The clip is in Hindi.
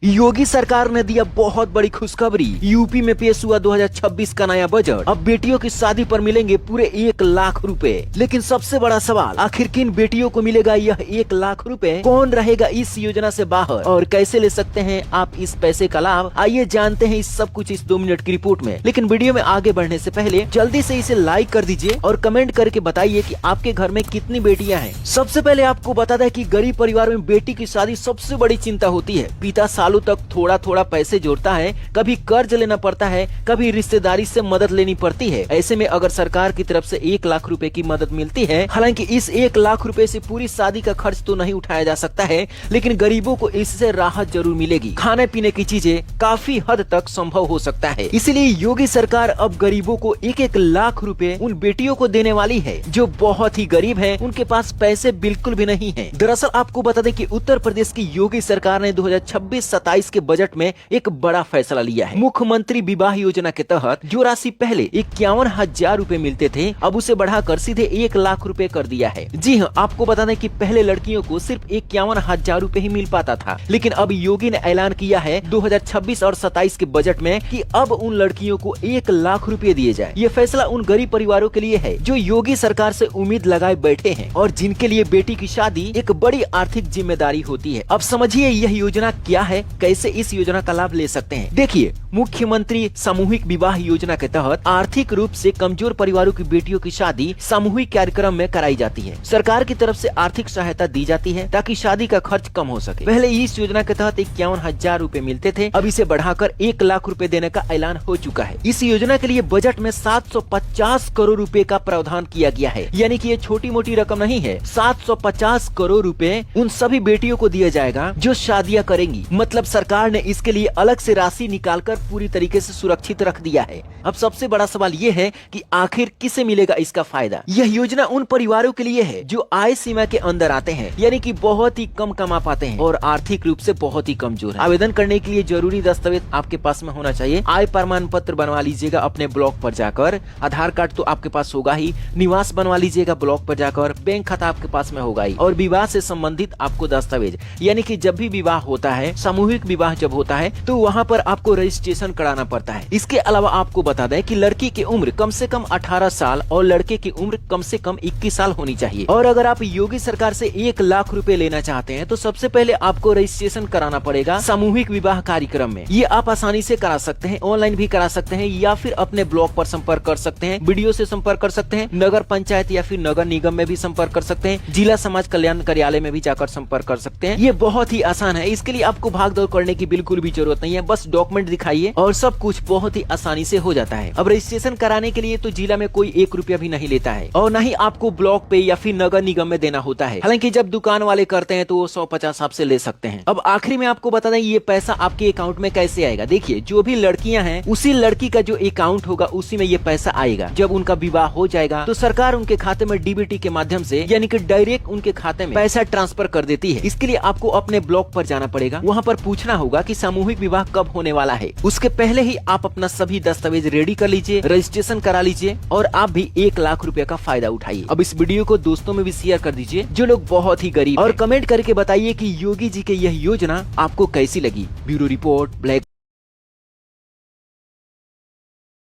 योगी सरकार ने दिया बहुत बड़ी खुशखबरी। यूपी में पेश हुआ 2026 का नया बजट। अब बेटियों की शादी पर मिलेंगे पूरे 1 लाख रुपए। लेकिन सबसे बड़ा सवाल, आखिर किन बेटियों को मिलेगा यह 1 लाख रुपए? कौन रहेगा इस योजना से बाहर और कैसे ले सकते हैं आप इस पैसे का लाभ? आइए जानते हैं इस सब कुछ इस 2 मिनट की रिपोर्ट में। लेकिन वीडियो में आगे बढ़ने से पहले जल्दी से इसे लाइक कर दीजिए और कमेंट करके बताइए कि आपके घर में कितनी बेटियां हैं। सबसे पहले आपको बता दें कि गरीब परिवार में बेटी की शादी सबसे बड़ी चिंता होती है। पिता सालों तक थोड़ा थोड़ा पैसे जोड़ता है, कभी कर्ज लेना पड़ता है, कभी रिश्तेदारी से मदद लेनी पड़ती है। ऐसे में अगर सरकार की तरफ से 1 लाख रुपए की मदद मिलती है, हालांकि इस 1 लाख रुपए से पूरी शादी का खर्च तो नहीं उठाया जा सकता है, लेकिन गरीबों को इससे राहत जरूर मिलेगी। खाने पीने की चीजें काफी हद तक संभव हो सकता है। इसलिए योगी सरकार अब गरीबों को 1-1 लाख रुपए उन बेटियों को देने वाली है जो बहुत ही गरीब है, उनके पास पैसे बिल्कुल भी नहीं है। दरअसल आपको बता दें कि उत्तर प्रदेश की योगी सरकार ने 2026-27 के बजट में एक बड़ा फैसला लिया है। मुख्यमंत्री विवाह योजना के तहत जो राशि पहले 51,000 रुपए मिलते थे, अब उसे बढ़ाकर सीधे 1 लाख रुपए कर दिया है। जी हाँ, आपको बता दें कि पहले लड़कियों को सिर्फ 51,000 रुपए ही मिल पाता था, लेकिन अब योगी ने ऐलान किया है 2026 और 27 के बजट में कि अब उन लड़कियों को 1 लाख रुपए दिए जाए। ये फैसला उन गरीब परिवारों के लिए है जो योगी सरकार से उम्मीद लगाए बैठे हैं और जिनके लिए बेटी की शादी एक बड़ी आर्थिक जिम्मेदारी होती है। अब समझिए यह योजना क्या है, कैसे इस योजना का लाभ ले सकते हैं। देखिए, मुख्यमंत्री सामूहिक विवाह योजना के तहत आर्थिक रूप से कमजोर परिवारों की बेटियों की शादी सामूहिक कार्यक्रम में कराई जाती है। सरकार की तरफ से आर्थिक सहायता दी जाती है ताकि शादी का खर्च कम हो सके। पहले इस योजना के तहत 51,000 रुपए मिलते थे, अब इसे बढ़ाकर 1 लाख रुपए देने का ऐलान हो चुका है। इस योजना के लिए बजट में 750 करोड़ रुपए का प्रावधान किया गया है, यानी कि ये छोटी मोटी रकम नहीं है। 750 करोड़ रुपए उन सभी बेटियों को दिया जाएगा जो शादियां करेंगी। मतलब सरकार ने इसके लिए अलग से राशि निकालकर पूरी तरीके से सुरक्षित रख दिया है। अब सबसे बड़ा सवाल ये है कि आखिर किसे मिलेगा इसका फायदा? यह योजना उन परिवारों के लिए है जो आय सीमा के अंदर आते हैं, यानी कि बहुत ही कम कमा पाते हैं और आर्थिक रूप से बहुत ही कमजोर है। आवेदन करने के लिए जरूरी दस्तावेज आपके पास में होना चाहिए। आय प्रमाण पत्र बनवा लीजिएगा अपने ब्लॉक पर जाकर। आधार कार्ड तो आपके पास होगा ही, निवास बनवा लीजिएगा ब्लॉक पर जाकर, बैंक खाता आपके पास में होगा ही, और विवाह से संबंधित आपको दस्तावेज, यानी कि जब भी विवाह होता है, सामूहिक विवाह जब होता है तो वहाँ पर आपको रजिस्ट्रेशन कराना पड़ता है। इसके अलावा आपको बता दें कि लड़की की उम्र कम से कम 18 साल और लड़के की उम्र कम से कम 21 साल होनी चाहिए। और अगर आप योगी सरकार से 1 लाख रुपए लेना चाहते हैं तो सबसे पहले आपको रजिस्ट्रेशन कराना पड़ेगा सामूहिक विवाह कार्यक्रम में। ये आप आसानी से करा सकते हैं, ऑनलाइन भी करा सकते हैं या फिर अपने ब्लॉक पर संपर्क कर सकते हैं, वीडियो से संपर्क कर सकते हैं, नगर पंचायत या फिर नगर निगम में भी संपर्क कर सकते हैं, जिला समाज कल्याण कार्यालय में भी जाकर संपर्क कर सकते हैं। ये बहुत ही आसान है, इसके लिए आपको भागदौड़ करने की बिल्कुल भी जरूरत नहीं है। बस डॉक्यूमेंट दिखाइए और सब कुछ बहुत ही आसानी से हो जाता है। अब रजिस्ट्रेशन कराने के लिए तो जिला में कोई 1 रुपया भी नहीं लेता है और न ही आपको ब्लॉक पे या फिर नगर निगम में देना होता है। हालांकि जब दुकान वाले करते हैं तो वो 150 आपसे ले सकते हैं। अब आखिरी में आपको बता दें ये पैसा आपके अकाउंट में कैसे आएगा। देखिए, जो भी लड़कियां हैं उसी लड़की का जो अकाउंट होगा उसी में ये पैसा आएगा। जब उनका विवाह हो जाएगा तो सरकार उनके खाते में डीबीटी के माध्यम से, यानी कि डायरेक्ट उनके खाते में पैसा ट्रांसफर कर देती है। इसके लिए आपको अपने ब्लॉक पर जाना पड़ेगा, वहाँ पर पूछना होगा कि सामूहिक विवाह कब होने वाला है। उसके पहले ही आप अपना सभी दस्तावेज रेडी कर लीजिए, रजिस्ट्रेशन करा लीजिए और आप भी 1 लाख रुपए का फायदा उठाइए। अब इस वीडियो को दोस्तों में भी शेयर कर दीजिए जो लोग बहुत ही गरीब और कमेंट करके बताइए कि योगी जी की यह योजना आपको कैसी लगी। Bureau report, black.